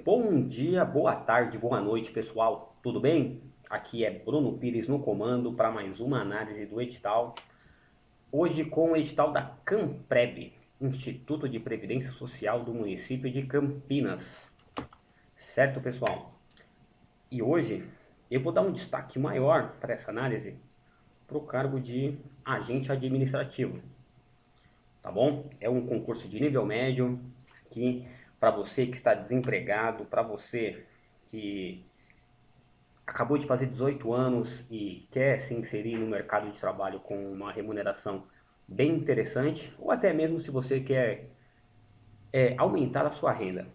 Bom dia, boa tarde, boa noite, pessoal. Tudo bem? Aqui é Bruno Pires no comando para mais uma análise do edital. Hoje com o edital da Camprev, Instituto de Previdência Social do município de Campinas. Certo, pessoal? E hoje eu vou dar um destaque maior para essa análise para o cargo de agente administrativo. Tá bom? É um concurso de nível médio que, para você que está desempregado, para você que acabou de fazer 18 anos e quer se inserir no mercado de trabalho com uma remuneração bem interessante, ou até mesmo se você quer aumentar a sua renda.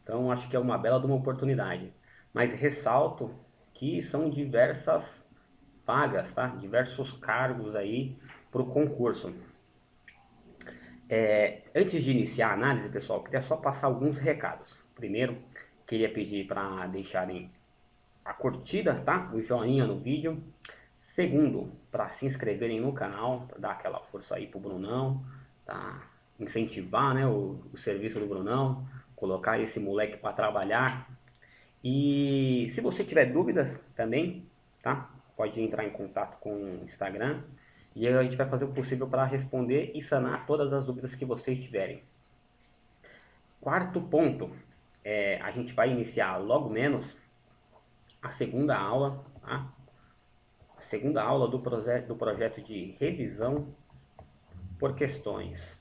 Então acho que é uma bela de uma oportunidade. Mas ressalto que são diversas vagas, tá? Diversos cargos aí para o concurso. Antes de iniciar a análise, pessoal, queria só passar alguns recados. Primeiro, queria pedir para deixarem a curtida, tá? O joinha no vídeo. Segundo, para se inscreverem no canal, para dar aquela força aí pro Brunão, tá? Incentivar, né, o serviço do Brunão, colocar esse moleque para trabalhar. E se você tiver dúvidas também, tá? Pode entrar em contato com o Instagram e a gente vai fazer o possível para responder e sanar todas as dúvidas que vocês tiverem. Quarto ponto, a gente vai iniciar logo menos a segunda aula, tá? A segunda aula do projeto de revisão por questões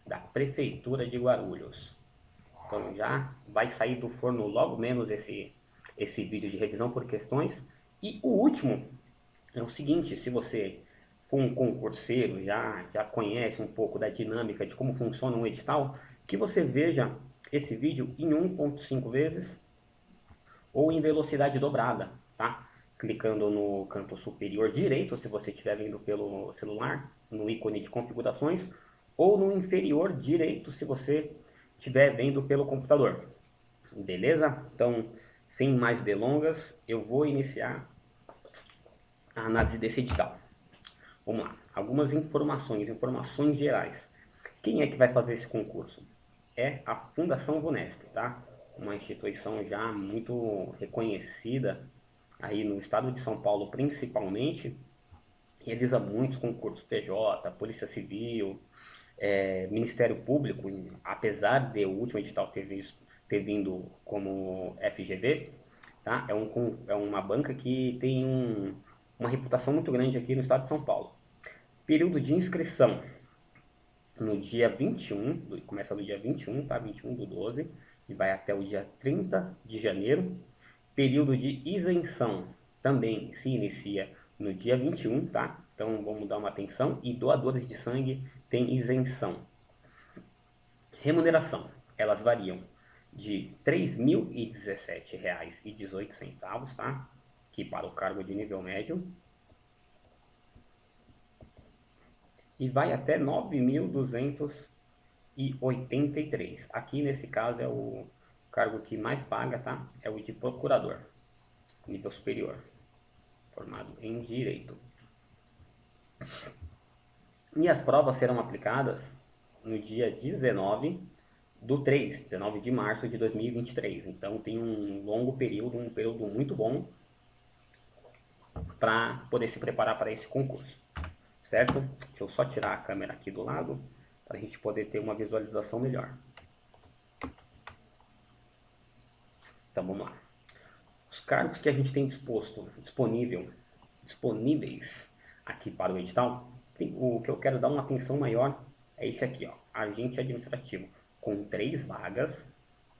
da Prefeitura de Guarulhos. Então já vai sair do forno logo menos esse vídeo de revisão por questões. E o último é o seguinte, se você for um concurseiro, já conhece um pouco da dinâmica de como funciona um edital, que você veja esse vídeo em 1.5 vezes ou em velocidade dobrada, tá? Clicando no canto superior direito, se você estiver vendo pelo celular, no ícone de configurações, ou no inferior direito, se você estiver vendo pelo computador. Beleza? Então, sem mais delongas, eu vou iniciar a análise desse edital. Vamos lá. Algumas informações gerais. Quem é que vai fazer esse concurso? É a Fundação Vunesp, tá? Uma instituição já muito reconhecida aí no estado de São Paulo principalmente, realiza muitos concursos TJ, Polícia Civil, Ministério Público, apesar de o último edital ter vindo como FGV, tá? É uma banca que tem uma reputação muito grande aqui no estado de São Paulo. Período de inscrição no dia 21, começa no dia 21, tá? 21/12, e vai até o dia 30 de janeiro. Período de isenção também se inicia no dia 21, tá? Então vamos dar uma atenção. E doadores de sangue têm isenção. Remuneração, elas variam de R$ 3.017,18, tá? Que para o cargo de nível médio. E vai até 9.283. Aqui nesse caso é o cargo que mais paga, tá? É o de procurador, nível superior, formado em direito. E as provas serão aplicadas no dia 19 de março de 2023. Então tem um longo período, um período muito bom para poder se preparar para esse concurso. Certo? Deixa eu só tirar a câmera aqui do lado para a gente poder ter uma visualização melhor. Então vamos lá. Os cargos que a gente tem disponíveis aqui para o edital, o que eu quero dar uma atenção maior é esse aqui, ó, agente administrativo, com 3 vagas,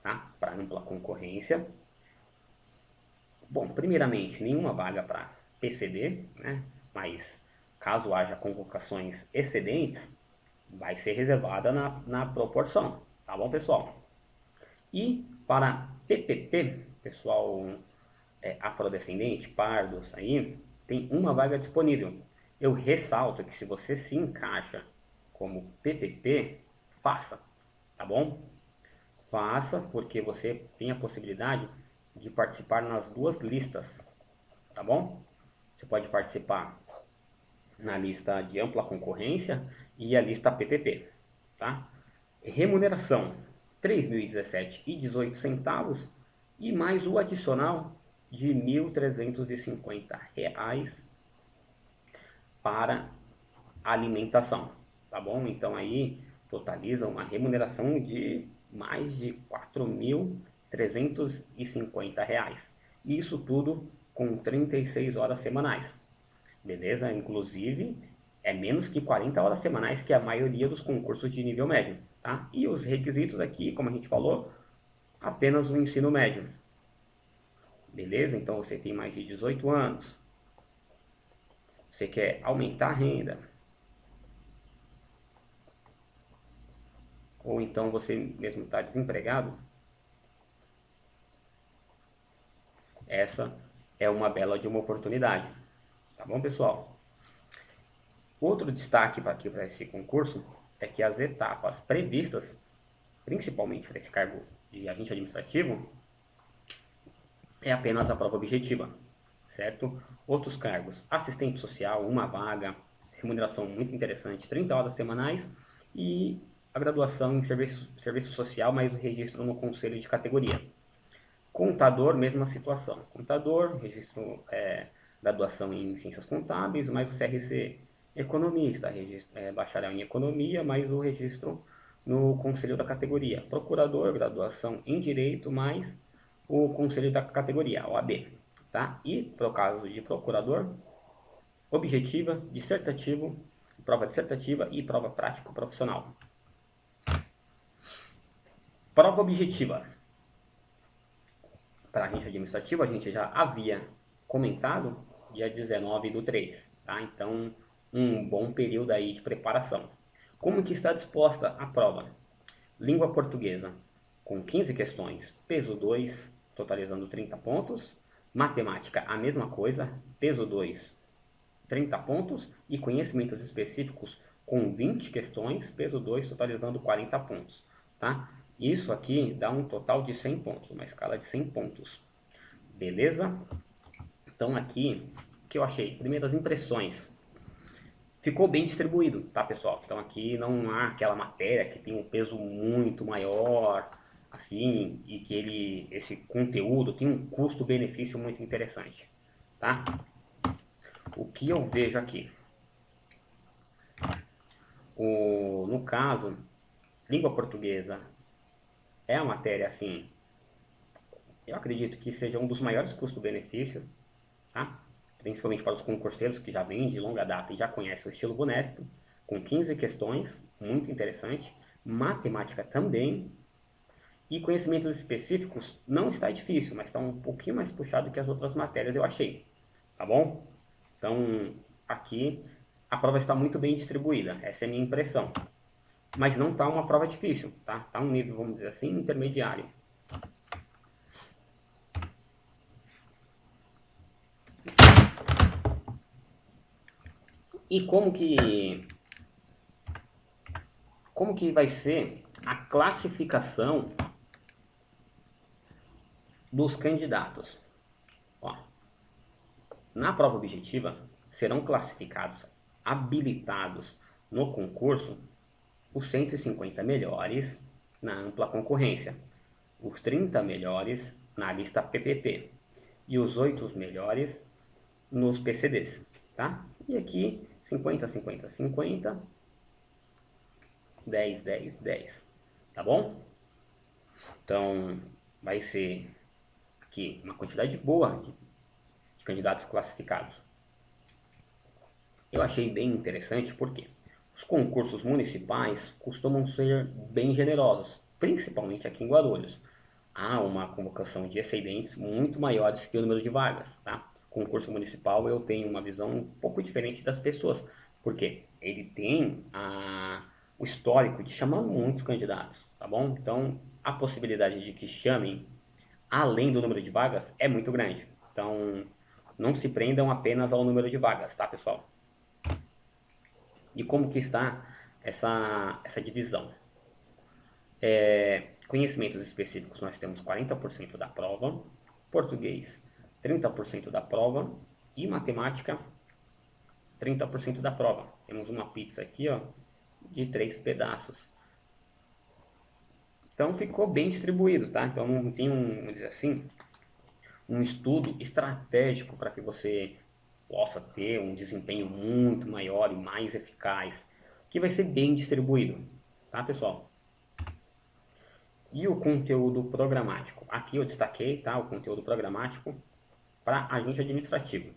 tá? Para ampla concorrência. Bom, primeiramente, nenhuma vaga para PCD, né? Mas caso haja convocações excedentes, vai ser reservada na proporção, tá bom, pessoal? E para PPP, pessoal afrodescendente, pardos, aí tem uma vaga disponível. Eu ressalto que se você se encaixa como PPP, faça, tá bom? Faça, porque você tem a possibilidade de participar nas duas listas, tá bom? Você pode participar na lista de ampla concorrência e a lista PPP, tá? Remuneração. 3.017,18 e mais o adicional de R$ 1.350 para alimentação, tá bom? Então aí totaliza uma remuneração de mais de R$ 4.350. Isso tudo com 36 horas semanais, beleza? Inclusive é menos que 40 horas semanais, que é a maioria dos concursos de nível médio, tá? E os requisitos aqui, como a gente falou, apenas o ensino médio, beleza? Então você tem mais de 18 anos, você quer aumentar a renda, ou então você mesmo está desempregado, essa é uma bela de uma oportunidade, tá bom, pessoal? Outro destaque para esse concurso é que as etapas previstas, principalmente para esse cargo de agente administrativo, é apenas a prova objetiva, certo? Outros cargos, assistente social, uma vaga, remuneração muito interessante, 30 horas semanais, e a graduação em serviço social, mais o registro no conselho de categoria. Contador, mesma situação. Contador, registro, graduação em ciências contábeis, mais o CRC. Economista, bacharel em economia, mais o registro no conselho da categoria. Procurador, graduação em direito, mais o conselho da categoria, OAB. Tá? E, para o caso de procurador, objetiva, dissertativo, prova dissertativa e prova prático-profissional. Prova objetiva. Para agente administrativo, a gente já havia comentado dia 19/3, tá? Então, um bom período aí de preparação. Como que está disposta a prova? Língua portuguesa, com 15 questões, peso 2, totalizando 30 pontos. Matemática, a mesma coisa, peso 2, 30 pontos. E conhecimentos específicos, com 20 questões, peso 2, totalizando 40 pontos, tá? Isso aqui dá um total de 100 pontos, uma escala de 100 pontos. Beleza? Então aqui, o que eu achei? Primeiras impressões. Ficou bem distribuído, tá, pessoal? Então aqui não há aquela matéria que tem um peso muito maior, assim, e que esse conteúdo tem um custo-benefício muito interessante, tá? O que eu vejo aqui? No caso, língua portuguesa é a matéria, assim, eu acredito que seja um dos maiores custo-benefício, tá? Principalmente para os concurseiros que já vêm de longa data e já conhecem o estilo Bunesp, com 15 questões, muito interessante. Matemática também. E conhecimentos específicos não está difícil, mas está um pouquinho mais puxado que as outras matérias, eu achei. Tá bom? Então, aqui a prova está muito bem distribuída, essa é a minha impressão. Mas não está uma prova difícil, tá? Está um nível, vamos dizer assim, intermediário. E como que vai ser a classificação dos candidatos? Ó, na prova objetiva, serão classificados, habilitados no concurso, os 150 melhores na ampla concorrência, os 30 melhores na lista PPP e os 8 melhores nos PCDs, tá? E aqui 50, 50, 50, 10, 10, 10, tá bom? Então vai ser aqui uma quantidade boa de candidatos classificados. Eu achei bem interessante porque os concursos municipais costumam ser bem generosos, principalmente aqui em Guarulhos. Há uma convocação de excedentes muito maiores que o número de vagas, tá? Concurso municipal eu tenho uma visão um pouco diferente das pessoas, porque ele tem o histórico de chamar muitos candidatos, tá bom? Então a possibilidade de que chamem além do número de vagas é muito grande. Então não se prendam apenas ao número de vagas, tá, pessoal? E como que está essa divisão? Conhecimentos específicos nós temos 40% da prova, português 30% da prova e matemática 30% da prova. Temos uma pizza aqui, ó, de 3 pedaços. Então ficou bem distribuído, tá? Então não tem vamos dizer assim, um estudo estratégico para que você possa ter um desempenho muito maior e mais eficaz, que vai ser bem distribuído, tá, pessoal? E o conteúdo programático? Aqui eu destaquei, tá, o conteúdo programático para agente administrativo.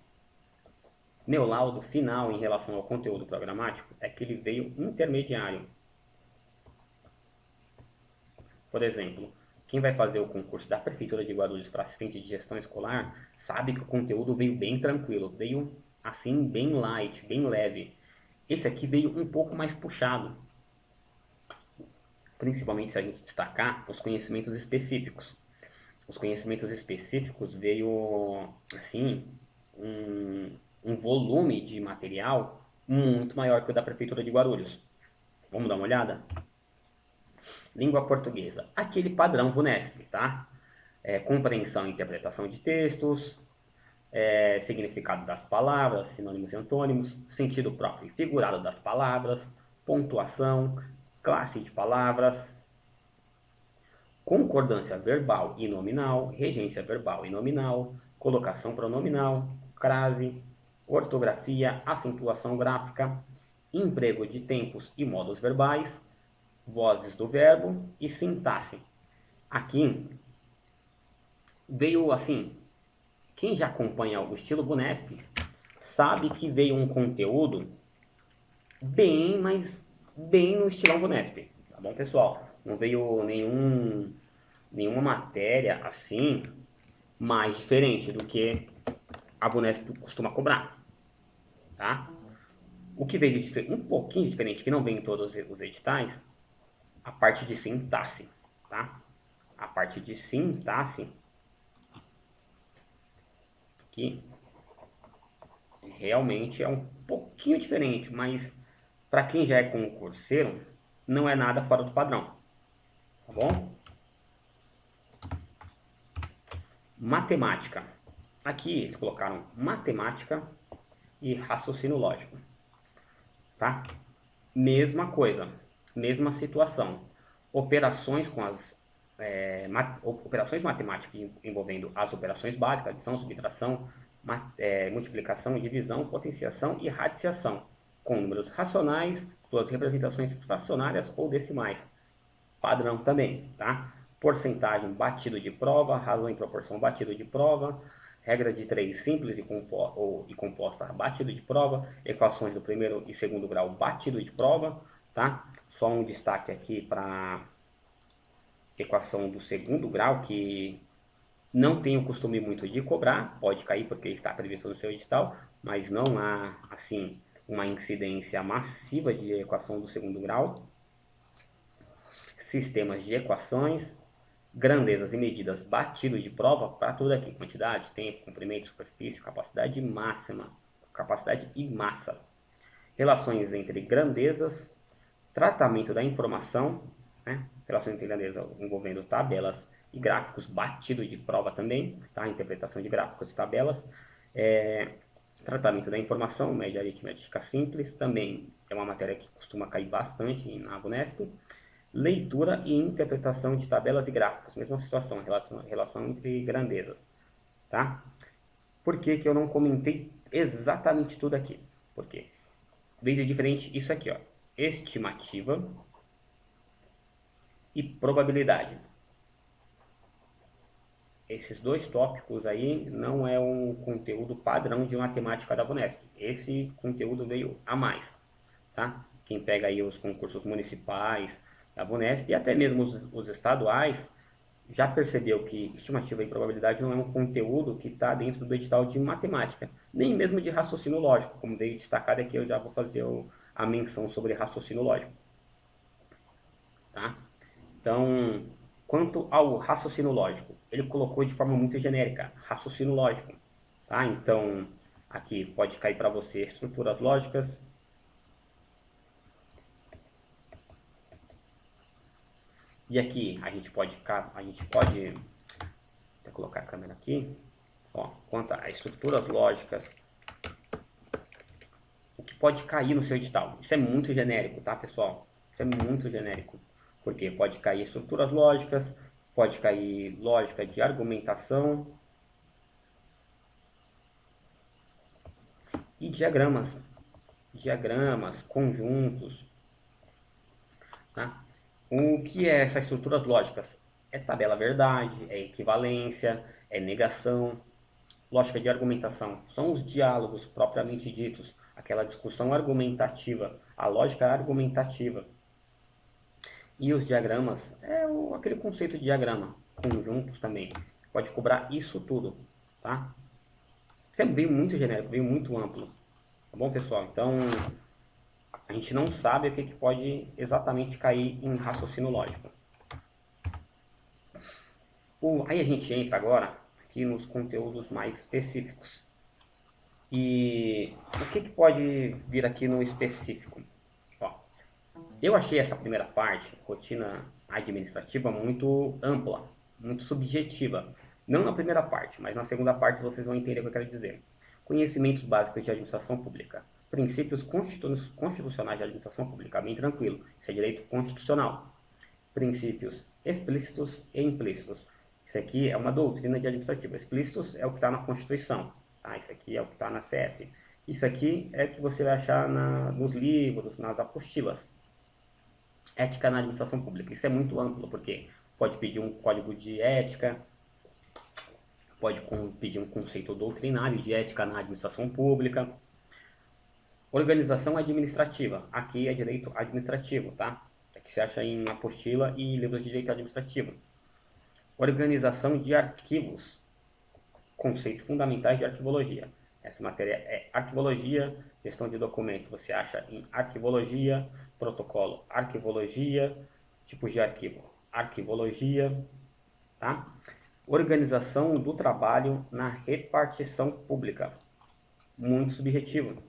Meu laudo final em relação ao conteúdo programático é que ele veio intermediário. Por exemplo, quem vai fazer o concurso da Prefeitura de Guarulhos para assistente de gestão escolar sabe que o conteúdo veio bem tranquilo, veio assim bem light, bem leve. Esse aqui veio um pouco mais puxado, principalmente se a gente destacar os conhecimentos específicos. Os conhecimentos específicos veio assim um volume de material muito maior que o da Prefeitura de Guarulhos. Vamos dar uma olhada? Língua portuguesa, aquele padrão VUNESP, tá? Compreensão e interpretação de textos, significado das palavras, sinônimos e antônimos, sentido próprio e figurado das palavras, pontuação, classe de palavras, concordância verbal e nominal, regência verbal e nominal, colocação pronominal, crase, ortografia, acentuação gráfica, emprego de tempos e modos verbais, vozes do verbo e sintaxe. Aqui veio assim, quem já acompanha o estilo VUNESP sabe que veio um conteúdo bem, mas bem no estilão VUNESP, tá bom, pessoal? Não veio nenhuma matéria assim mais diferente do que a VUNESP costuma cobrar, tá? O que veio de um pouquinho diferente, que não vem em todos os editais, a parte de sintaxe, tá? A parte de sintaxe que realmente é um pouquinho diferente, mas para quem já é concurseiro, não é nada fora do padrão, tá bom? Matemática. Aqui eles colocaram matemática e raciocínio lógico, tá? Mesma coisa, mesma situação. Operações com as operações matemáticas envolvendo as operações básicas, adição, subtração, multiplicação, divisão, potenciação e radiciação, com números racionais, suas representações fracionárias ou decimais. Padrão também, tá? Porcentagem batido de prova, razão e proporção batido de prova, regra de 3 simples e composta batido de prova, equações do primeiro e segundo grau batido de prova, tá? Só um destaque aqui para equação do segundo grau, que não tem o costume muito de cobrar, pode cair porque está previsto no seu edital, mas não há, assim, uma incidência massiva de equação do segundo grau. Sistemas de equações, grandezas e medidas batido de prova para tudo aqui, quantidade, tempo, comprimento, superfície, capacidade máxima, capacidade e massa. Relações entre grandezas, tratamento da informação, né? Relações entre grandezas envolvendo tabelas e gráficos batido de prova também, tá? Interpretação de gráficos e tabelas. Tratamento da informação, média aritmética simples, também é uma matéria que costuma cair bastante na VUNESP. Leitura e interpretação de tabelas e gráficos, mesma situação, relação entre grandezas, tá? Por que que eu não comentei exatamente tudo aqui? Porque veio diferente isso aqui, ó, estimativa e probabilidade. Esses dois tópicos aí não é um conteúdo padrão de matemática da VUNESP. Esse conteúdo veio a mais, tá? Quem pega aí os concursos municipais da VUNESP e até mesmo os estaduais já percebeu que estimativa e probabilidade não é um conteúdo que está dentro do edital de matemática, nem mesmo de raciocínio lógico, como veio destacado aqui, eu já vou fazer a menção sobre raciocínio lógico, tá? Então, quanto ao raciocínio lógico, ele colocou de forma muito genérica, raciocínio lógico, tá? Então, aqui pode cair para você estruturas lógicas, e aqui a gente pode até colocar a câmera aqui, ó, quanto a estruturas lógicas, o que pode cair no seu edital. Isso é muito genérico, tá, pessoal? Isso é muito genérico. Porque pode cair estruturas lógicas, pode cair lógica de argumentação e diagramas. Diagramas, conjuntos, tá? O que é essas estruturas lógicas? É tabela verdade, é equivalência, é negação. Lógica de argumentação são os diálogos propriamente ditos, aquela discussão argumentativa, a lógica argumentativa. E os diagramas é aquele conceito de diagrama, conjuntos também. Pode cobrar isso tudo, tá? Sempre veio muito genérico, veio muito amplo. Tá bom, pessoal? Então, a gente não sabe o que pode exatamente cair em raciocínio lógico. Aí a gente entra agora aqui nos conteúdos mais específicos. E o que pode vir aqui no específico? Ó, eu achei essa primeira parte, rotina administrativa, muito ampla, muito subjetiva. Não na primeira parte, mas na segunda parte vocês vão entender o que eu quero dizer. Conhecimentos básicos de administração pública. Princípios constitucionais de administração pública. Bem tranquilo. Isso é direito constitucional. Princípios explícitos e implícitos. Isso aqui é uma doutrina de administrativa. Explícitos é o que está na Constituição. Tá? Isso aqui é o que está na CF. Isso aqui é o que você vai achar nos livros, nas apostilas. Ética na administração pública. Isso é muito amplo, porque pode pedir um código de ética, pode pedir um conceito doutrinário de ética na administração pública. Organização administrativa. Aqui é direito administrativo, tá? Que se acha em apostila e livros de direito administrativo. Organização de arquivos. Conceitos fundamentais de arquivologia. Essa matéria é arquivologia, gestão de documentos. Você acha em arquivologia, protocolo, arquivologia, tipos de arquivo, arquivologia, tá? Organização do trabalho na repartição pública. Muito subjetivo,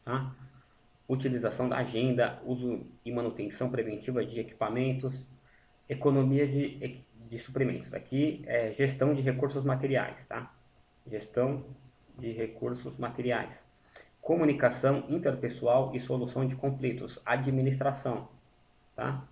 tá? Utilização da agenda, uso e manutenção preventiva de equipamentos, economia de suprimentos. Aqui é gestão de recursos materiais, tá? Gestão de recursos materiais. Comunicação interpessoal e solução de conflitos. Administração, tá?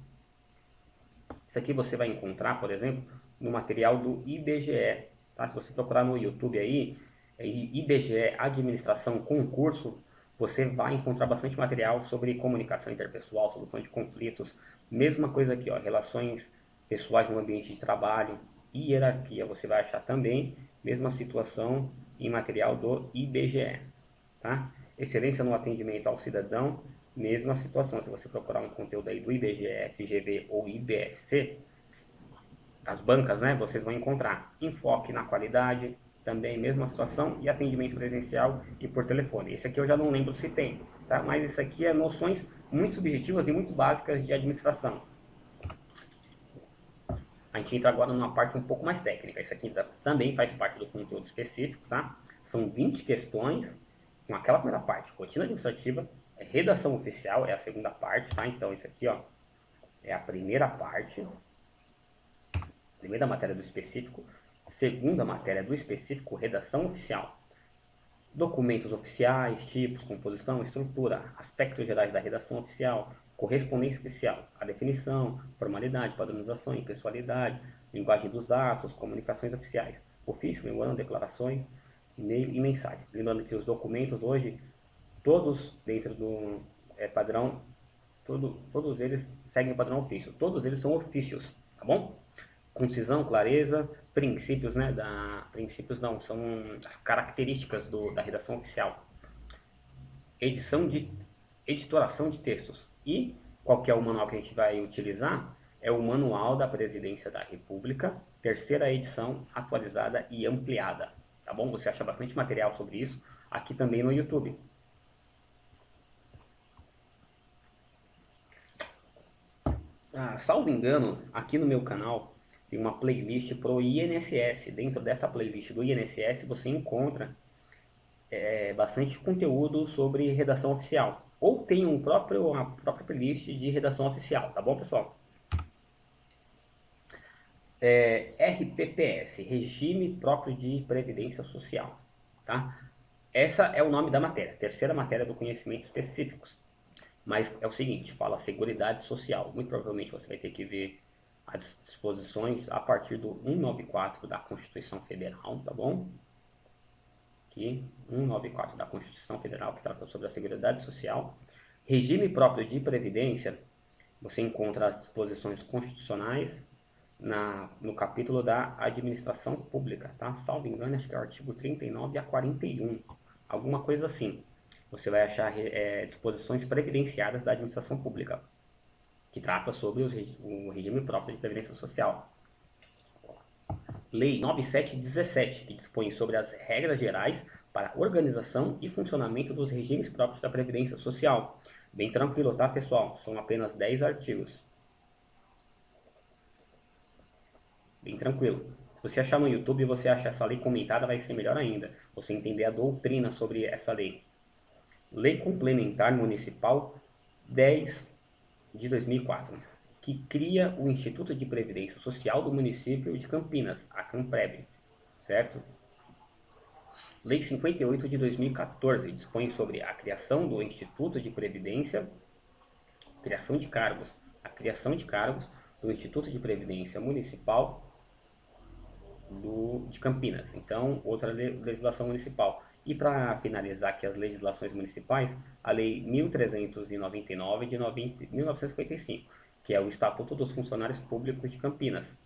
Isso aqui você vai encontrar, por exemplo, no material do IBGE, tá? Se você procurar no YouTube aí, IBGE Administração Concurso, você vai encontrar bastante material sobre comunicação interpessoal, solução de conflitos. Mesma coisa aqui, ó, relações pessoais no ambiente de trabalho e hierarquia. Você vai achar também mesma situação em material do IBGE, tá? Excelência no atendimento ao cidadão, mesma situação. Se você procurar um conteúdo aí do IBGE, FGV ou IBFC, as bancas, né, vocês vão encontrar enfoque na qualidade, também mesma situação, e atendimento presencial e por telefone. Esse aqui eu já não lembro se tem, tá? Mas isso aqui é noções muito subjetivas e muito básicas de administração. A gente entra agora numa parte um pouco mais técnica. Isso aqui também faz parte do conteúdo específico, tá? São 20 questões com aquela primeira parte, rotina administrativa, redação oficial é a segunda parte, tá? Então isso aqui, ó, é a primeira parte, primeira matéria do específico, segunda matéria do específico, redação oficial. Documentos oficiais, tipos, composição, estrutura, aspectos gerais da redação oficial, correspondência oficial, a definição, formalidade, padronização, impessoalidade, linguagem dos atos, comunicações oficiais, ofício, memorando, declarações, e-mail e mensagem. Lembrando que os documentos hoje, todos dentro do padrão, todos eles seguem o padrão ofício, todos eles são ofícios, tá bom? Concisão, clareza, princípios, né? Princípios não, são as características da redação oficial. Editoração de textos. E qual que é o manual que a gente vai utilizar? É o Manual da Presidência da República, terceira edição, atualizada e ampliada. Tá bom? Você acha bastante material sobre isso aqui também no YouTube. Salvo engano, aqui no meu canal tem uma playlist pro INSS. Dentro dessa playlist do INSS você encontra bastante conteúdo sobre redação oficial. Ou tem uma própria playlist de redação oficial, tá bom, pessoal? RPPS, Regime Próprio de Previdência Social, tá? Essa é o nome da matéria, terceira matéria do conhecimentos específicos. Mas é o seguinte, fala Seguridade Social. Muito provavelmente você vai ter que ver as disposições a partir do 194 da Constituição Federal, tá bom? Aqui, 194 da Constituição Federal, que trata sobre a Seguridade Social. Regime próprio de previdência, você encontra as disposições constitucionais no capítulo da administração pública, tá? Salvo engano, acho que é o artigo 39 a 41, alguma coisa assim. Você vai achar disposições previdenciárias da administração pública, que trata sobre o regime próprio de previdência social. Lei 9717, que dispõe sobre as regras gerais para a organização e funcionamento dos regimes próprios da previdência social. Bem tranquilo, tá, pessoal? São apenas 10 artigos. Bem tranquilo. Se você achar no YouTube e você achar essa lei comentada, vai ser melhor ainda. Você entender a doutrina sobre essa lei. Lei Complementar Municipal 10 de 2004, que cria o Instituto de Previdência Social do município de Campinas, a Campreb, certo? Lei 58 de 2014 dispõe sobre a criação do Instituto de Previdência, a criação de cargos do Instituto de Previdência Municipal de Campinas. Então, outra legislação municipal. E para finalizar aqui as legislações municipais, a Lei 1399 de 1955, que é o Estatuto dos Funcionários Públicos de Campinas.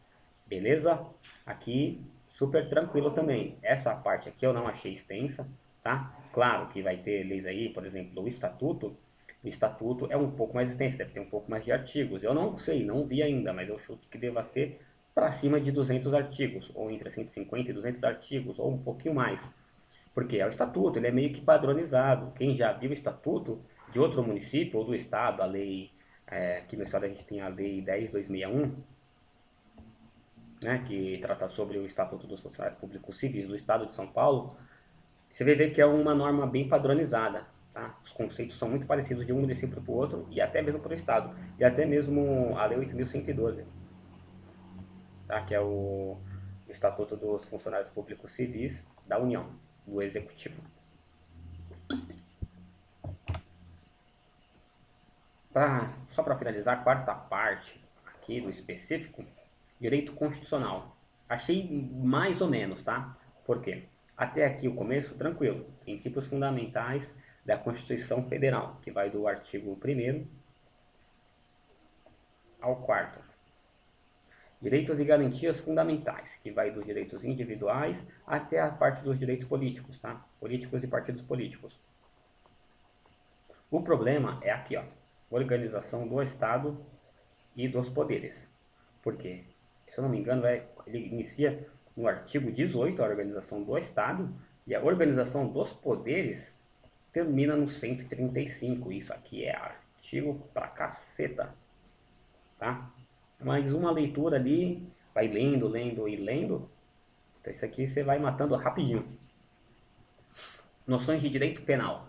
Beleza? Aqui, super tranquilo também. Essa parte aqui eu não achei extensa, tá? Claro que vai ter leis aí, por exemplo, o Estatuto. O Estatuto é um pouco mais extenso, deve ter um pouco mais de artigos. Eu não sei, não vi ainda, mas eu chuto que deva ter para cima de 200 artigos, ou entre 150 e 200 artigos, ou um pouquinho mais. Porque é o estatuto, ele é meio que padronizado. Quem já viu o estatuto de outro município ou do estado, a lei, aqui no estado a gente tem a lei 10.261, né, que trata sobre o estatuto dos funcionários públicos civis do estado de São Paulo, você vai ver que é uma norma bem padronizada. Tá? Os conceitos são muito parecidos de um município para o outro e até mesmo para o estado. E até mesmo a lei 8.112, tá? Que é o Estatuto dos Funcionários Públicos Civis da União, do Executivo. Só para finalizar, a quarta parte aqui do específico, direito constitucional. Achei mais ou menos, tá? Por quê? Até aqui o começo, tranquilo. Princípios fundamentais da Constituição Federal, que vai do artigo 1º ao 4º. Direitos e garantias fundamentais, que vai dos direitos individuais até a parte dos direitos políticos, tá? Políticos e partidos políticos. O problema é aqui, ó, organização do Estado e dos poderes. Por quê? Se eu não me engano, ele inicia no artigo 18, a organização do Estado, e a organização dos poderes termina no 135. Isso aqui é artigo pra caceta, tá? Mas uma leitura ali, vai lendo, lendo e lendo, então isso aqui você vai matando rapidinho. Noções de direito penal.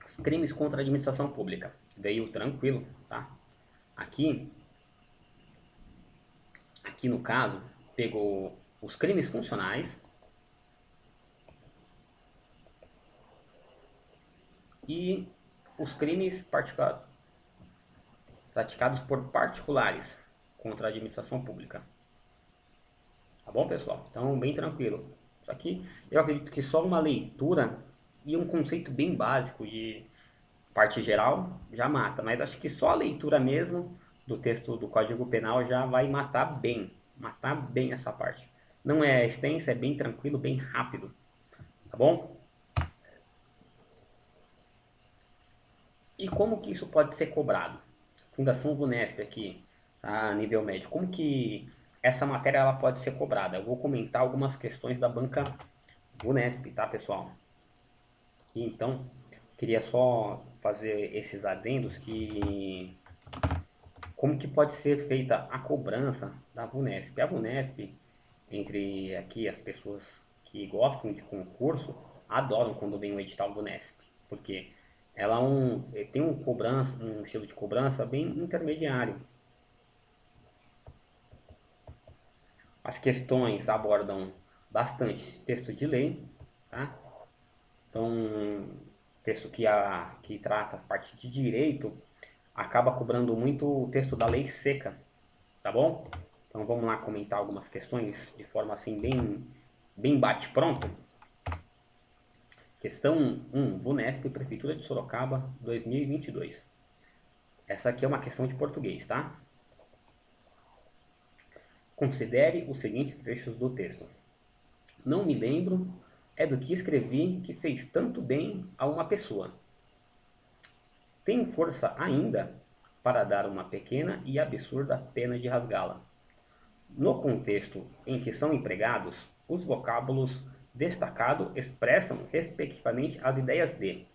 Os crimes contra a administração pública. Veio tranquilo, tá? Aqui no caso, pegou os crimes funcionais e os crimes praticados por particulares contra a administração pública. Tá bom, pessoal? Então, bem tranquilo. Isso aqui, eu acredito que só uma leitura e um conceito bem básico de parte geral já mata, mas acho que só a leitura mesmo do texto do Código Penal já vai matar bem essa parte. Não é extensa, é bem tranquilo, bem rápido, tá bom? E como que isso pode ser cobrado? Fundação Vunesp aqui, a nível médio, como que essa matéria ela pode ser cobrada? Eu vou comentar algumas questões da banca Vunesp, tá, pessoal? E então, queria só fazer esses adendos que como que pode ser feita a cobrança da Vunesp. A Vunesp, entre aqui as pessoas que gostam de concurso, adoram quando vem o edital Vunesp, porque ela tem um estilo de cobrança bem intermediário. As questões abordam bastante texto de lei, tá? Então, texto que trata a parte de direito, acaba cobrando muito o texto da lei seca, tá bom? Então vamos lá comentar algumas questões de forma assim bem bate-pronto. Questão 1, VUNESP, Prefeitura de Sorocaba, 2022. Essa aqui é uma questão de português, tá? Considere os seguintes trechos do texto. Não me lembro é do que escrevi que fez tanto bem a uma pessoa. Tem força ainda para dar uma pequena e absurda pena de rasgá-la. No contexto em que são empregados, os vocábulos destacado expressam respectivamente as ideias de.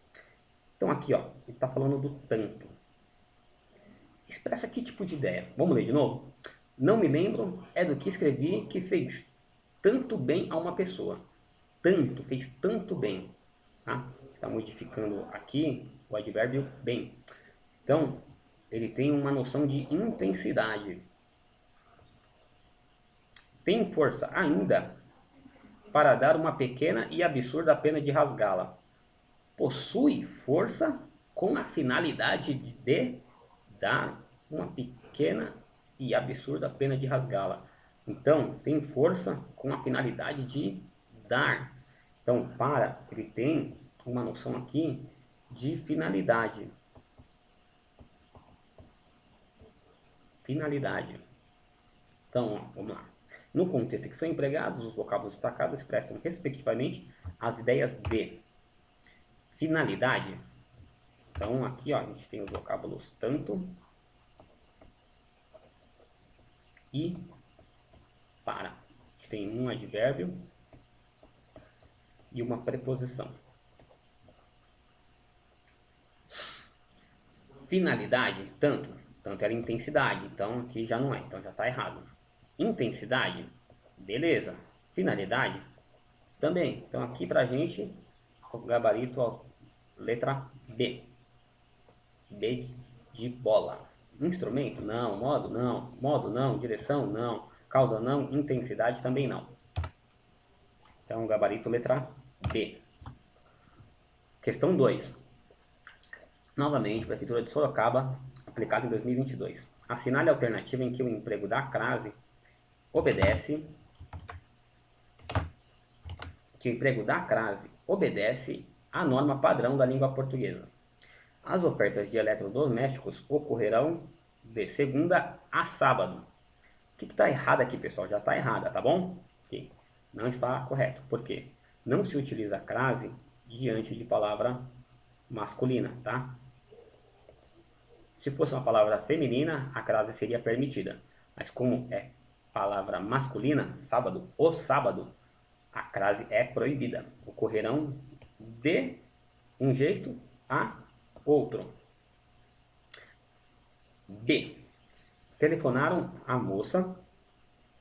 Então aqui, ó, ele está falando do tanto. Expressa que tipo de ideia? Vamos ler de novo? Não me lembro é do que escrevi que fez tanto bem a uma pessoa. Tanto, fez tanto bem. Tá? Está modificando aqui o advérbio bem. Então, ele tem uma noção de intensidade. Tem força ainda para dar uma pequena e absurda pena de rasgá-la. Possui força com a finalidade de dar uma pequena e absurda pena de rasgá-la. Então, tem força com a finalidade de dar. Então, ele tem uma noção aqui de finalidade. Finalidade. Então, ó, vamos lá. No contexto em que são empregados, os vocábulos destacados expressam, respectivamente, as ideias de finalidade. Então, aqui ó, a gente tem os vocábulos tanto e para. A gente tem um advérbio e uma preposição. Finalidade, tanto era intensidade, então aqui já não é, então já está errado. Intensidade, beleza. Finalidade, também. Então aqui pra gente, o gabarito, ó, letra B. B de bola. Instrumento, não. Modo, não. Modo, não. Direção, não. Causa, não. Intensidade, também não. Então, gabarito, letra B. Questão 2. Novamente, Prefeitura de Sorocaba, aplicado em 2022. Assinale a alternativa em que o emprego da crase obedece à norma padrão da língua portuguesa. As ofertas de eletrodomésticos ocorrerão de segunda a sábado. O que está errado aqui, pessoal? Já está errada, tá bom? Okay. Não está correto. Por quê? Não se utiliza crase diante de palavra masculina, tá? Se fosse uma palavra feminina, a crase seria permitida. Mas como é palavra masculina, sábado, o sábado, a crase é proibida. Ocorrerão de um jeito a outro. B. Telefonaram a moça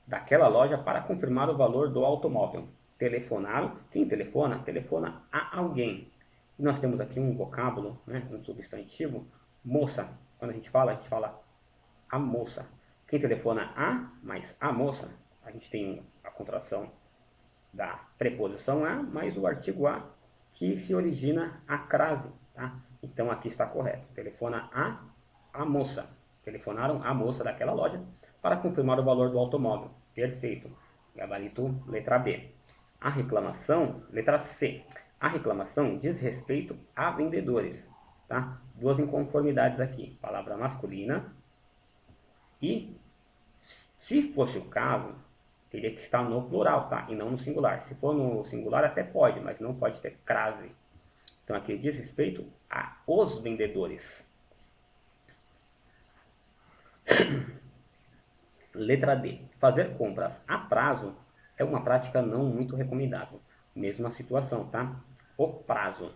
daquela loja para confirmar o valor do automóvel. Telefonaram. Quem telefona? Telefona a alguém. E nós temos aqui um vocábulo, né, um substantivo, moça. Quando a gente fala a moça. Quem telefona a, mais a moça, a gente tem a contração da preposição a, mais o artigo a, que se origina a crase, tá? Então aqui está correto. Telefona a moça. Telefonaram a moça daquela loja para confirmar o valor do automóvel. Perfeito. Gabarito, letra B. A reclamação, letra C. A reclamação diz respeito a vendedores, tá? Duas inconformidades aqui. Palavra masculina e, se fosse o caso, teria que estar no plural, tá? E não no singular. Se for no singular até pode, mas não pode ter crase. Então aqui diz respeito a os vendedores. Letra D. Fazer compras a prazo é uma prática não muito recomendável. Mesma situação, tá? O prazo.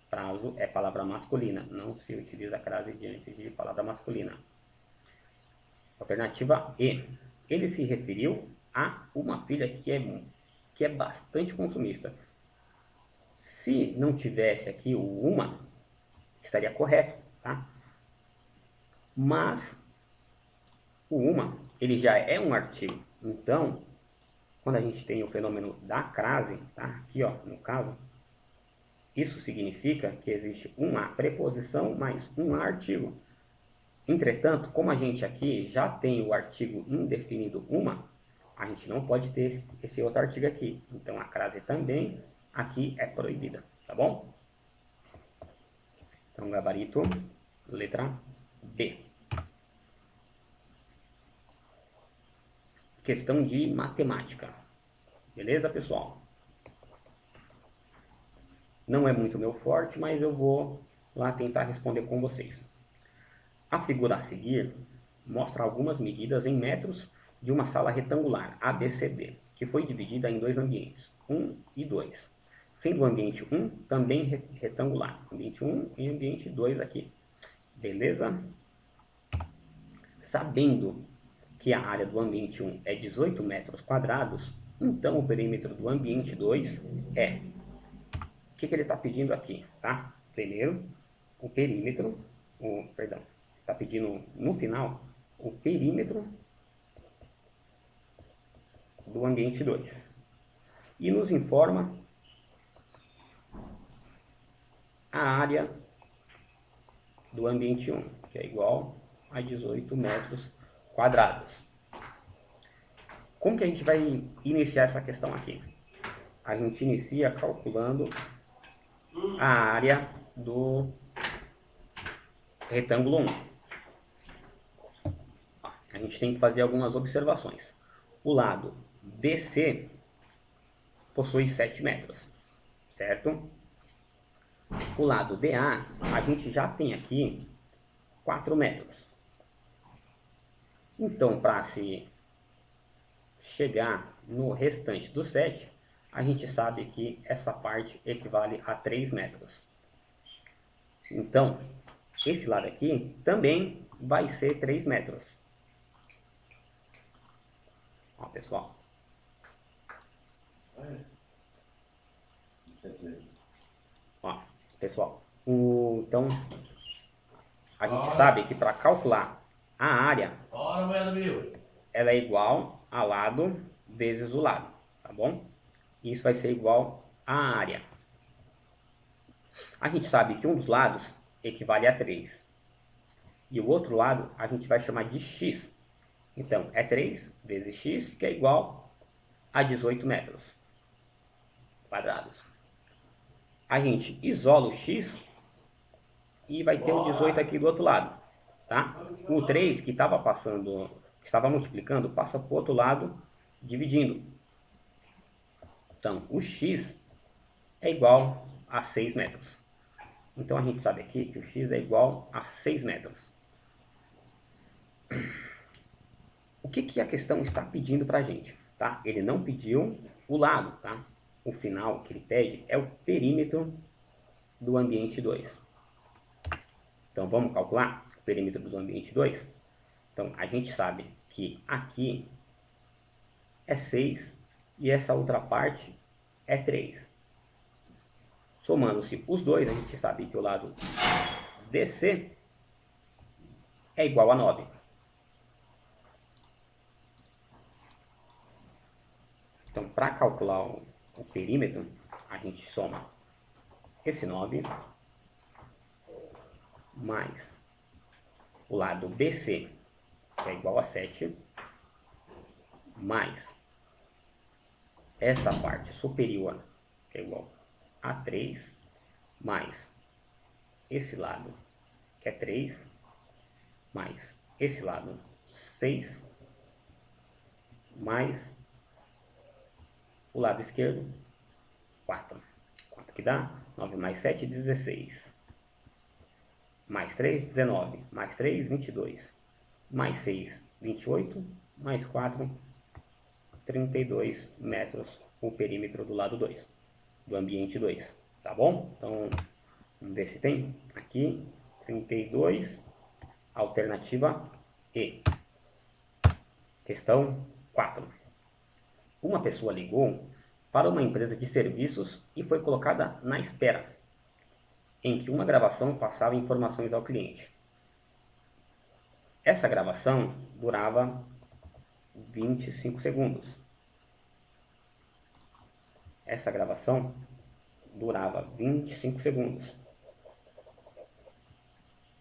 Prazo é palavra masculina. Não se utiliza crase diante de palavra masculina. Alternativa E. Ele se referiu a uma filha que é bastante consumista. Se não tivesse aqui o uma, estaria correto, tá? Mas o uma, ele já é um artigo. Então, quando a gente tem o fenômeno da crase, tá? Aqui, ó, no caso, Isso significa que existe uma preposição mais um artigo. Entretanto, como a gente aqui já tem o artigo indefinido uma, a gente não pode ter esse outro artigo aqui. Então a crase também aqui é proibida, tá bom? Então gabarito, letra B. Questão de matemática. Beleza, pessoal? Não é muito meu forte, mas eu vou lá tentar responder com vocês. A figura a seguir mostra algumas medidas em metros de uma sala retangular ABCD, que foi dividida em dois ambientes, 1 e 2, sendo o ambiente 1 também retangular, ambiente 1 e ambiente 2 aqui. Beleza? Sabendo que a área do ambiente 1 é 18 metros quadrados, então o perímetro do ambiente 2 é... O que ele está pedindo aqui, tá? Primeiro, o perímetro, perdão, está pedindo no final o perímetro do ambiente 2. E nos informa a área do ambiente 1, que é igual a 18 metros quadrados. Como que a gente vai iniciar essa questão aqui? A gente inicia calculando a área do retângulo 1. A gente tem que fazer algumas observações. O lado BC possui 7 metros, certo? O lado DA, a gente já tem aqui 4 metros. Então, para se chegar no restante do 7, a gente sabe que essa parte equivale a 3 metros. Então, esse lado aqui também vai ser 3 metros. Ó, pessoal. Ó, pessoal. Então, a gente sabe que para calcular a área, ela é igual a lado vezes o lado, tá bom? Isso vai ser igual à área. A gente sabe que um dos lados equivale a 3. E o outro lado a gente vai chamar de x. Então, é 3 vezes x, que é igual a 18 metros quadrados. A gente isola o x e vai ter o 18 aqui do outro lado, tá? O 3 que estava passando, que estava multiplicando, passa para o outro lado dividindo. Então, o x é igual a 6 metros. Então, a gente sabe aqui que o x é igual a 6 metros. O que a questão está pedindo para a gente? Tá? Ele não pediu o lado, tá? O final que ele pede é o perímetro do ambiente 2. Então, vamos calcular o perímetro do ambiente 2? Então, a gente sabe que aqui é 6 e essa outra parte é 3. Somando-se os dois, a gente sabe que o lado DC é igual a 9. Então, para calcular o perímetro, a gente soma esse 9 mais o lado BC, que é igual a 7, mais essa parte superior, que é igual a 3, mais esse lado, que é 3, mais esse lado, 6, mais o lado esquerdo, 4. Quanto que dá? 9 mais 7, 16. Mais 3, 19. Mais 3, 22. Mais 6, 28. Mais 4, 32 metros o perímetro do lado 2, do ambiente 2. Tá bom? Então, vamos ver se tem. Aqui, 32, alternativa E. Questão 4. Uma pessoa ligou para uma empresa de serviços e foi colocada na espera, em que uma gravação passava informações ao cliente. Essa gravação durava 25 segundos. Essa gravação durava 25 segundos.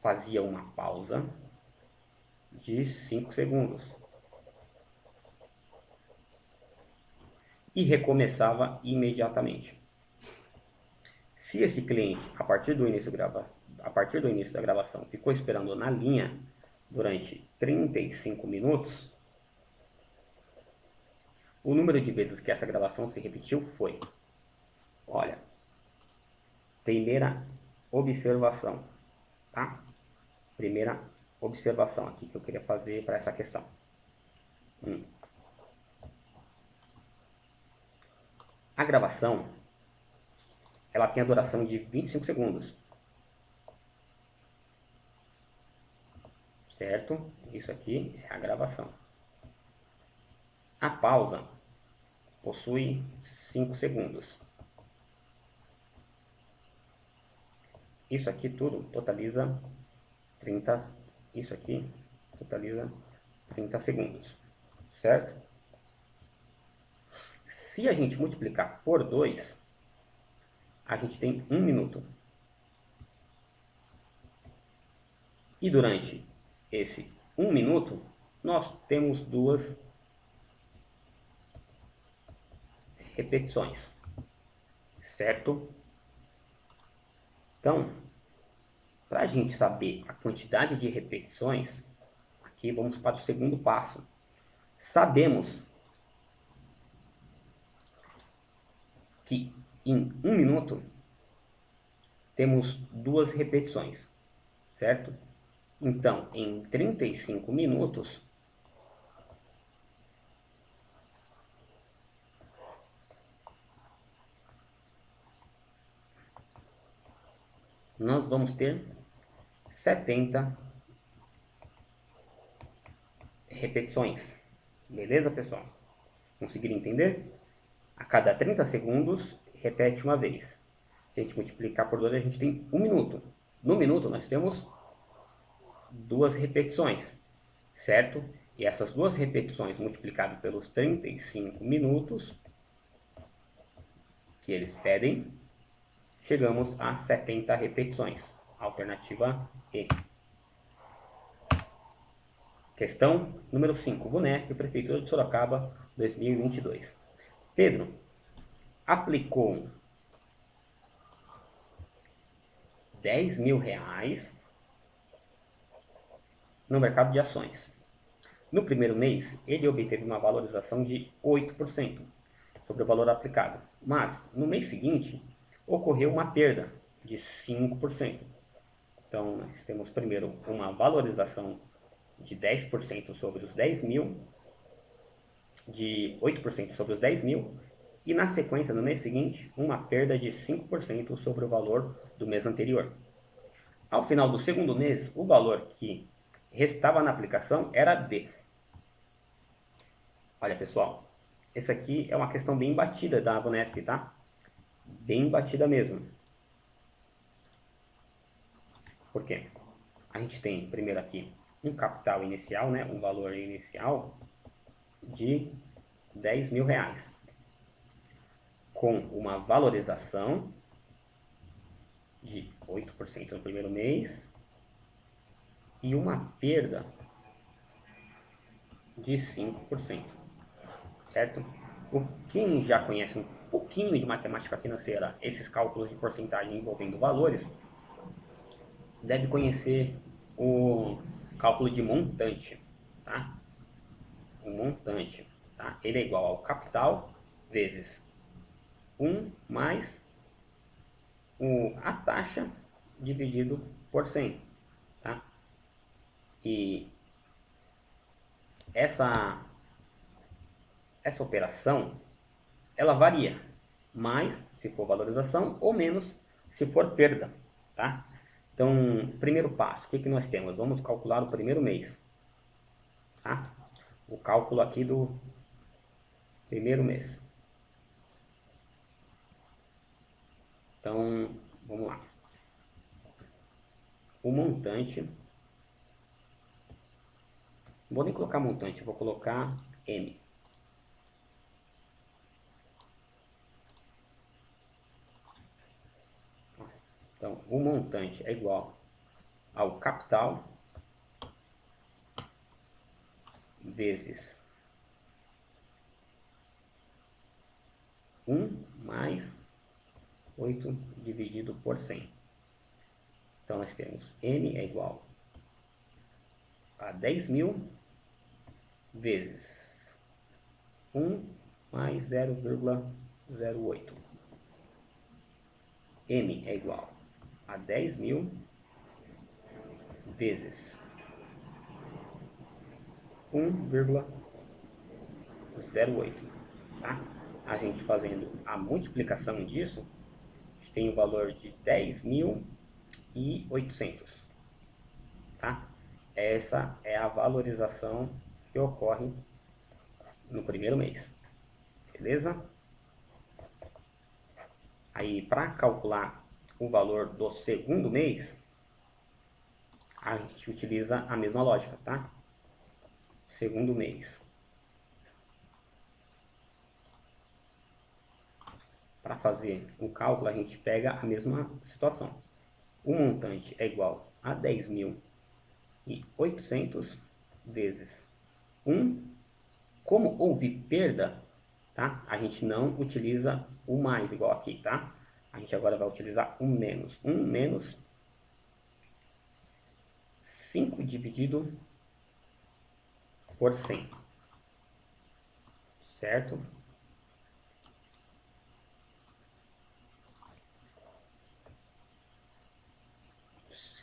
Fazia uma pausa de 5 segundos. E recomeçava imediatamente. Se esse cliente, a partir do início da gravação, ficou esperando na linha durante 35 minutos, o número de vezes que essa gravação se repetiu foi, olha, primeira observação, tá? Primeira observação aqui que eu queria fazer para essa questão. A gravação, ela tem a duração de 25 segundos. Certo? Isso aqui é a gravação. A pausa possui 5 segundos. Isso aqui tudo totaliza 30. Isso aqui totaliza 30 segundos. Certo? Se a gente multiplicar por 2, a gente tem 1 minuto. E durante esse 1 minuto, nós temos 2 repetições. Certo? Então, para a gente saber a quantidade de repetições, aqui vamos para o segundo passo. Sabemos que em 1 minuto temos 2 repetições, certo? Então, em 35 minutos, nós vamos ter 70 repetições. Beleza, pessoal? Conseguiram entender? A cada 30 segundos, repete uma vez. Se a gente multiplicar por 2, a gente tem 1 minuto. No minuto, nós temos 2 repetições, certo? E essas 2 repetições multiplicadas pelos 35 minutos que eles pedem, chegamos a 70 repetições. Alternativa E. Questão número 5. VUNESP, Prefeitura de Sorocaba, 2022. Pedro aplicou R$10.000 no mercado de ações. No primeiro mês, ele obteve uma valorização de 8% sobre o valor aplicado, mas no mês seguinte ocorreu uma perda de 5%. Então, nós temos primeiro uma valorização de 10% sobre os 10 mil, de 8% sobre os 10 mil, e na sequência, no mês seguinte, uma perda de 5% sobre o valor do mês anterior. Ao final do segundo mês, o valor que restava na aplicação era D. Olha, pessoal, essa aqui é uma questão bem batida da VUNESP, tá? Bem batida mesmo. Por quê? A gente tem primeiro aqui um capital inicial, né? Um valor inicial de R$10.000, com uma valorização de 8% no primeiro mês e uma perda de 5%, certo? Quem já conhece um pouquinho de matemática financeira, esses cálculos de porcentagem envolvendo valores, deve conhecer o cálculo de montante, tá? O montante, tá? Ele é igual ao capital vezes 1 mais a taxa dividido por 100, tá? E essa operação, ela varia, mais se for valorização ou menos se for perda, tá? Então, primeiro passo, o que nós temos? Vamos calcular o primeiro mês, tá? O cálculo aqui do primeiro mês. Então, vamos lá. O montante, não vou nem colocar montante, vou colocar M. Então, o montante é igual ao capital vezes 1 mais 8 dividido por 100. Então, nós temos N é igual a 10.000 vezes 1 mais 0,08. M é igual a 10.000 vezes 1,08. Tá? A gente fazendo a multiplicação disso, a gente tem o valor de 10.800. Tá? Essa é a valorização que ocorre no primeiro mês. Beleza? Aí, para calcular o valor do segundo mês, a gente utiliza a mesma lógica, tá? Segundo mês. Para fazer o cálculo, a gente pega a mesma situação. O montante é igual a 10.800 vezes 1. Como houve perda, tá? A gente não utiliza o mais igual aqui, tá? A gente agora vai utilizar o menos. 1 menos 5 dividido por 100. Certo?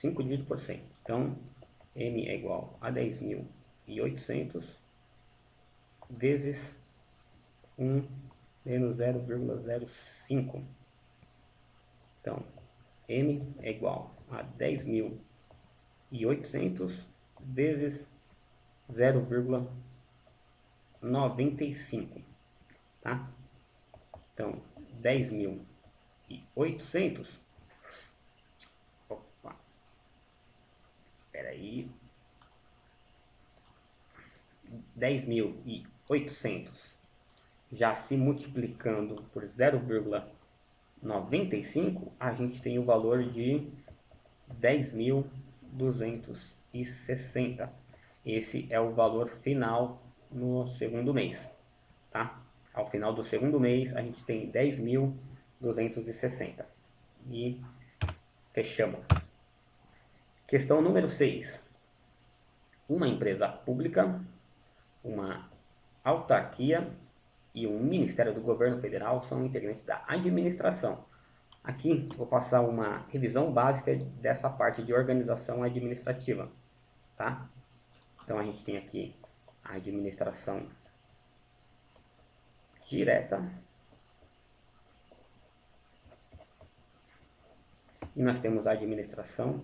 Cinco dividido por 100. Então, M é igual a 10.800 vezes 1 menos 0,05. Então, M é igual a 10.800 vezes 0,95, tá? Então, 10.800, opa, peraí, 10.800 já se multiplicando por 0,95, a gente tem o valor de 10.260. Esse é o valor final no segundo mês, tá? Ao final do segundo mês, a gente tem 10.260. E fechamos. Questão número 6. Uma empresa pública, uma autarquia e um ministério do governo federal são integrantes da administração. Aqui vou passar uma revisão básica dessa parte de organização administrativa, tá? Então a gente tem aqui a administração direta e nós temos a administração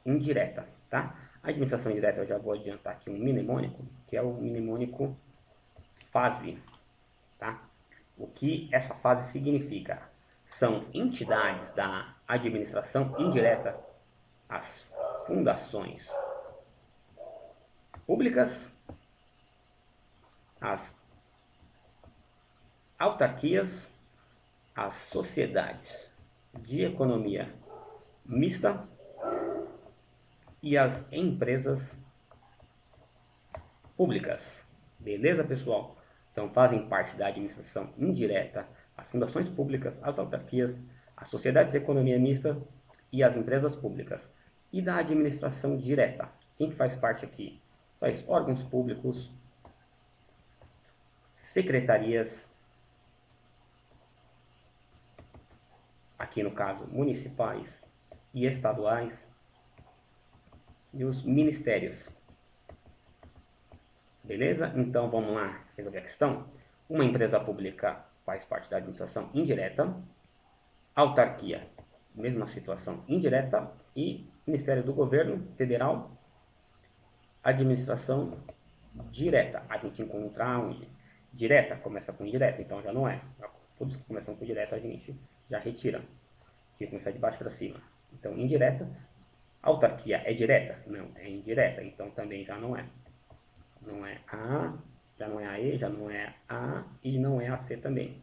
indireta, tá? A administração direta eu já vou adiantar aqui um mnemônico, que é o mnemônico fase, tá? O que essa fase significa? São entidades da administração indireta, as fundações públicas, as autarquias, as sociedades de economia mista e as empresas públicas. Beleza, pessoal? Então, fazem parte da administração indireta as fundações públicas, as autarquias, as sociedades de economia mista e as empresas públicas. E da administração direta, quem que faz parte aqui? Faz órgãos públicos, secretarias, aqui no caso municipais e estaduais, e os ministérios. Beleza? Então vamos lá resolver a questão. Uma empresa pública faz parte da administração indireta, autarquia, mesma situação indireta, e Ministério do Governo Federal, administração direta. A gente encontra onde? Direta, começa com indireta, então já não é. Todos que começam com direta a gente já retira. Aqui começar de baixo para cima. Então, indireta. Autarquia é direta? Não, é indireta, então também já não é. Não é A, já não é a E, já não é A e não é a C também.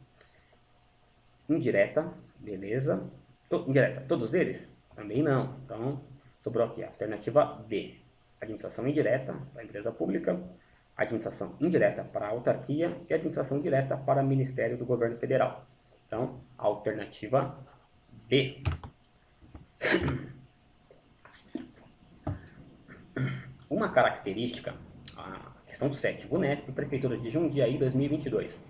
indireta, beleza. Indireta, todos eles? Também não. Então, sobrou aqui a alternativa B. Administração indireta para a empresa pública, administração indireta para a autarquia e administração direta para o Ministério do Governo Federal. Então, a alternativa B. Uma característica, a questão 7, VUNESP, Prefeitura de Jundiaí, 2022.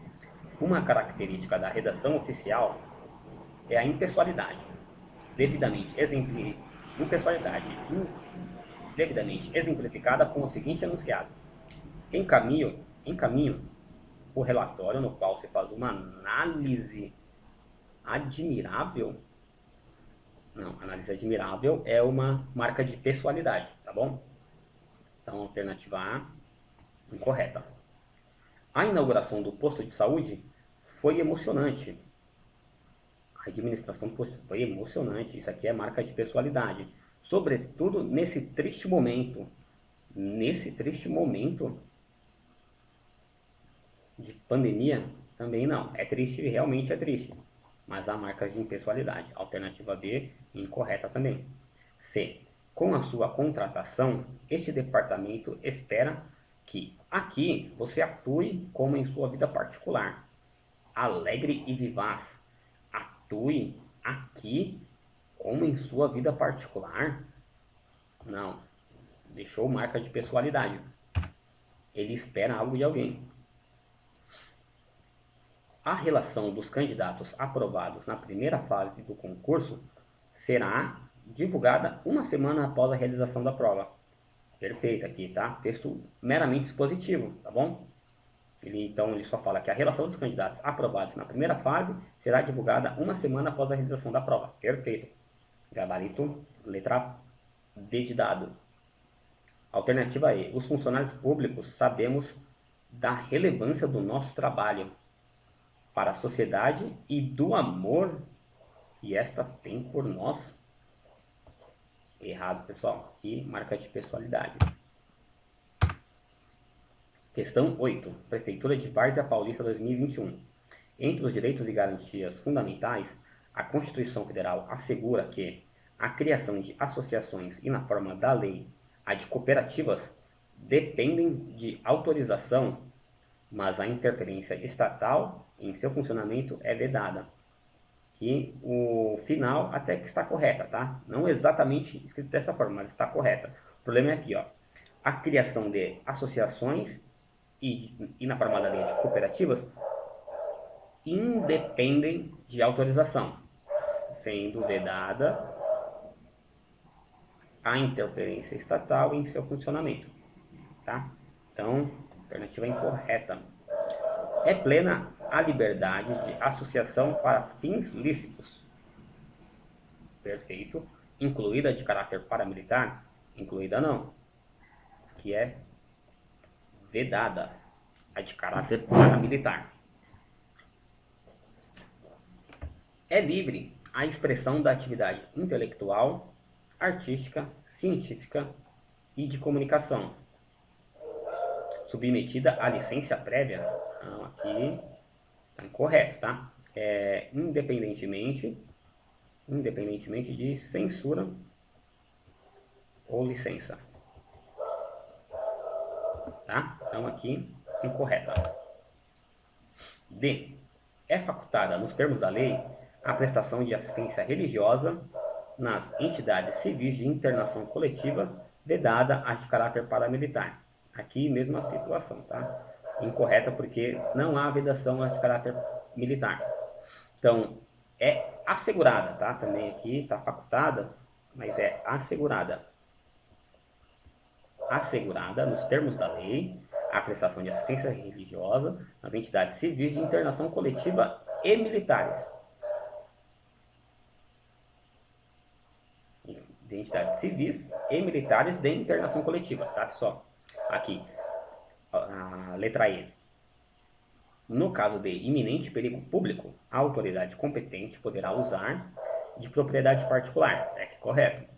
Uma característica da redação oficial é a impessoalidade, devidamente exemplificada com o seguinte enunciado. Encaminho o relatório no qual se faz uma análise admirável. Não, análise admirável é uma marca de pessoalidade, tá bom? Então, alternativa A, incorreta. A inauguração do posto de saúde foi emocionante. A administração foi emocionante. Isso aqui é marca de pessoalidade. Sobretudo nesse triste momento. Nesse triste momento de pandemia, também não. É triste, realmente é triste. Mas há marcas de impessoalidade. Alternativa B, incorreta também. C. Com a sua contratação, este departamento espera que aqui você atue como em sua vida particular. Alegre e vivaz. Atue aqui como em sua vida particular? Não. Deixou marca de pessoalidade. Ele espera algo de alguém. A relação dos candidatos aprovados na primeira fase do concurso será divulgada uma semana após a realização da prova. Perfeito aqui, tá? Texto meramente expositivo, tá bom? Então ele só fala que a relação dos candidatos aprovados na primeira fase será divulgada uma semana após a realização da prova. Perfeito. Gabarito, letra D de dado. Alternativa E. Os funcionários públicos sabemos da relevância do nosso trabalho para a sociedade e do amor que esta tem por nós. Errado, pessoal. Aqui, marca de pessoalidade. Questão 8. Prefeitura de Várzea Paulista 2021. Entre os direitos e garantias fundamentais, a Constituição Federal assegura que a criação de associações e, na forma da lei, a de cooperativas, dependem de autorização, mas a interferência estatal em seu funcionamento é vedada. Que o final até que está correta, tá? Não exatamente escrito dessa forma, mas está correta. O problema é aqui, ó. A criação de associações e na forma da lei de cooperativas independem de autorização, sendo vedada a interferência estatal em seu funcionamento, tá? Então, alternativa incorreta. É plena a liberdade de associação para fins lícitos. Perfeito. Incluída de caráter paramilitar? Incluída não. Que é vedada. A de caráter paramilitar. É livre a expressão da atividade intelectual, artística, científica e de comunicação, submetida à licença prévia. Não, aqui está incorreto, tá? Independentemente de censura ou licença, tá? Então aqui incorreta. D. É facultada nos termos da lei a prestação de assistência religiosa nas entidades civis de internação coletiva, vedada a de caráter paramilitar. Aqui mesma situação, tá? Incorreta porque não há vedação a de caráter militar. Então, é assegurada, tá? Também aqui está facultada, mas é assegurada. Assegurada, nos termos da lei, a prestação de assistência religiosa nas entidades civis de internação coletiva e militares. De entidades civis e militares de internação coletiva, tá, pessoal? Aqui, a letra E. No caso de iminente perigo público, a autoridade competente poderá usar de propriedade particular, é correto.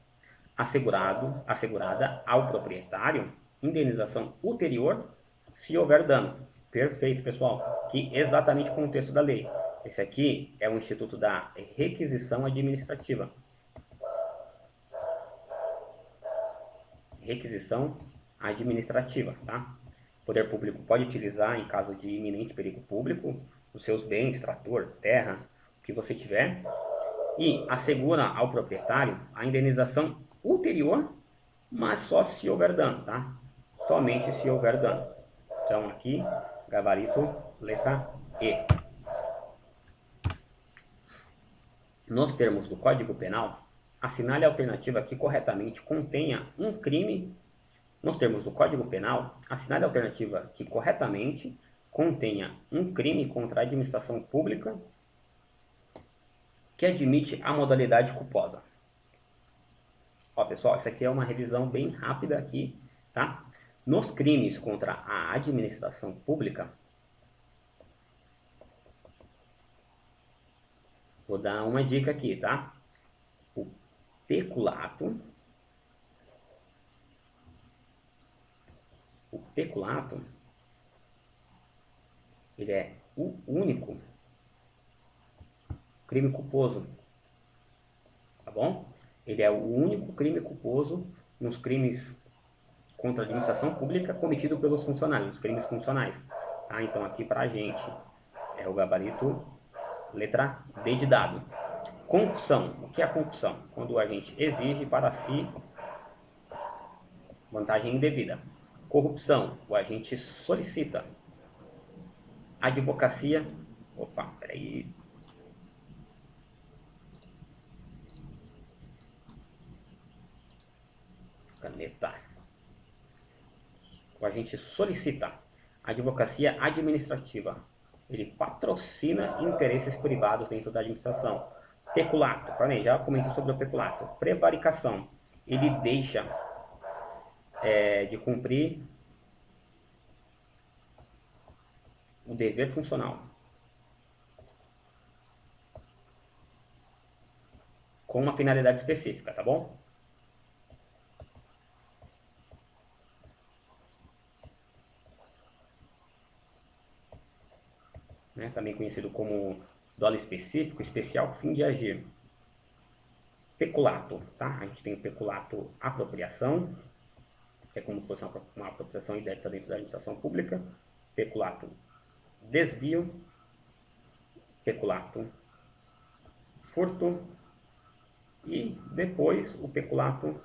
Assegurada ao proprietário indenização ulterior se houver dano. Perfeito, pessoal. Que exatamente o contexto da lei. Esse aqui é o Instituto da Requisição Administrativa. Requisição administrativa, tá? O poder público pode utilizar em caso de iminente perigo público os seus bens, trator, terra, o que você tiver, e assegura ao proprietário a indenização ulterior, mas só se houver dano, tá? Somente se houver dano. Então aqui, gabarito, letra E. Nos termos do Código Penal, assinale a alternativa que corretamente contenha um crime. Nos termos do Código Penal, assinale a alternativa que corretamente contenha um crime contra a administração pública que admite a modalidade culposa. Ó, pessoal, isso aqui é uma revisão bem rápida aqui, tá? Nos crimes contra a administração pública, vou dar uma dica aqui, tá? O peculato, ele é o único crime culposo, tá bom? Ele é o único crime culposo nos crimes contra a administração pública cometido pelos funcionários, os crimes funcionais, tá? Então aqui pra gente é o gabarito letra D de dado. Concussão. O que é a concussão? Quando o agente exige para si vantagem indevida. Corrupção. O agente solicita. Advocacia. Opa, peraí. Caneta. O agente solicita. Advocacia administrativa. Ele patrocina interesses privados dentro da administração. Peculato. Já comentou sobre o peculato. Prevaricação. Ele deixa de cumprir o dever funcional com uma finalidade específica, tá bom? Né? Também conhecido como dolo específico, especial, fim de agir. Peculato, tá? A gente tem o peculato apropriação, que é como se fosse uma apropriação indébita dentro da administração pública. Peculato desvio, peculato furto e depois o peculato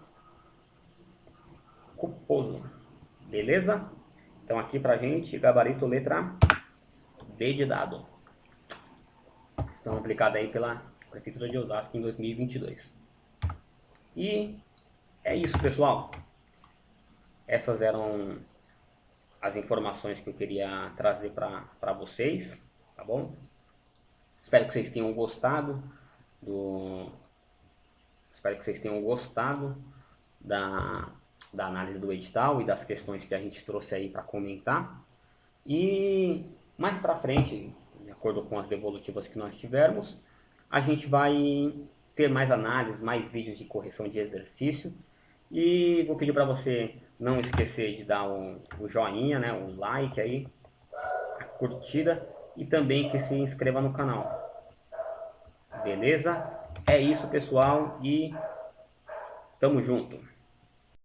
culposo. Beleza? Então aqui pra gente, gabarito letra D de dado. Estão aplicadas aí pela Prefeitura de Osasco em 2022. E é isso, pessoal. Essas eram as informações que eu queria trazer para vocês, tá bom? Espero que vocês tenham gostado da análise do edital e das questões que a gente trouxe aí para comentar. E mais para frente, de acordo com as devolutivas que nós tivermos, a gente vai ter mais análises, mais vídeos de correção de exercício. E vou pedir para você não esquecer de dar o joinha, né, o like aí, a curtida e também que se inscreva no canal. Beleza? É isso, pessoal, e tamo junto.